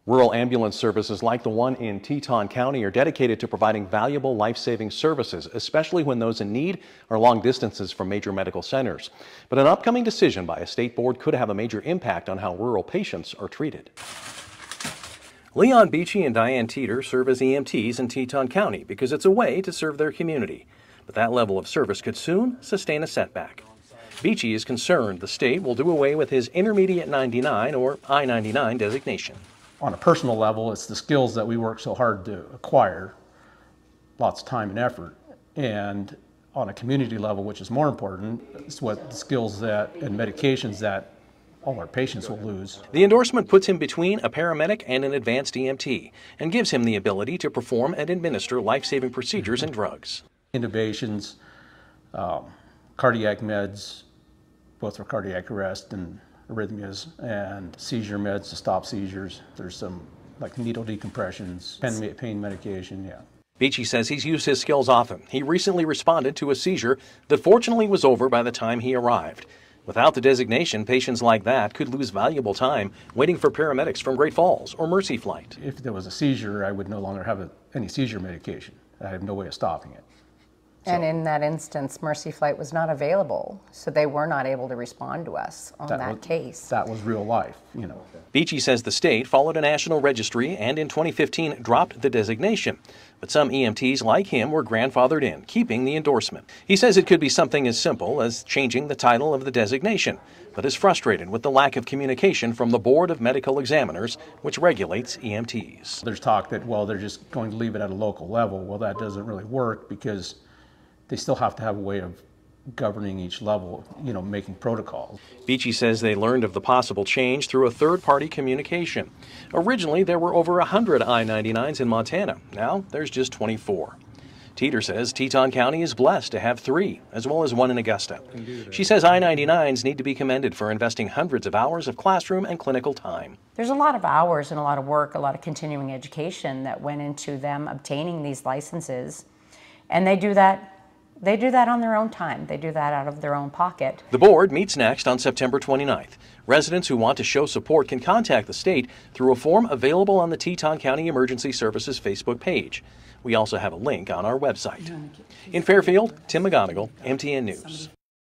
Rural ambulance services like the one in Teton County are dedicated to providing valuable life-saving services, especially when those in need are long distances from major medical centers. But an upcoming decision by a state board could have a major impact on how rural patients are treated. Leon Beachy and Diane Teeter serve as EMTs in Teton County because it's a way to serve their community. But that level of service could soon sustain a setback. Beachy is concerned the state will do away with his Intermediate 99 or I-99 designation. On a personal level, it's the skills that we work so hard to acquire, lots of time and effort. And on a community level, which is more important, it's what the skills that and medications that all our patients will lose. The endorsement puts him between a paramedic and an advanced EMT and gives him the ability to perform and administer life-saving procedures and drugs. Intubations, cardiac meds, both for cardiac arrest and arrhythmias, and seizure meds to stop seizures. There's some like needle decompressions, pain medication, yeah. Beachy says he's used his skills often. He recently responded to a seizure that fortunately was over by the time he arrived. Without the designation, patients like that could lose valuable time waiting for paramedics from Great Falls or Mercy Flight. If there was a seizure, I would no longer have any seizure medication. I have no way of stopping it. And in that instance, Mercy Flight was not available, so they were not able to respond to us on that case. That was real life, you know. Beachy says the state followed a national registry and in 2015 dropped the designation. But some EMTs like him were grandfathered in, keeping the endorsement. He says it could be something as simple as changing the title of the designation, but is frustrated with the lack of communication from the Board of Medical Examiners, which regulates EMTs. There's talk that, well, they're just going to leave it at a local level. Well, that doesn't really work because they still have to have a way of governing each level, you know, making protocols. Beachy says they learned of the possible change through a third-party communication. Originally, there were over 100 I-99s in Montana. Now, there's just 24. Teeter says Teton County is blessed to have 3, as well as 1 in Augusta. She says I-99s need to be commended for investing hundreds of hours of classroom and clinical time. There's a lot of hours and a lot of work, a lot of continuing education that went into them obtaining these licenses, and they do that on their own time. They do that out of their own pocket. The board meets next on September 29th. Residents who want to show support can contact the state through a form available on the Teton County Emergency Services Facebook page. We also have a link on our website. In Fairfield, Tim McGonigal, MTN News.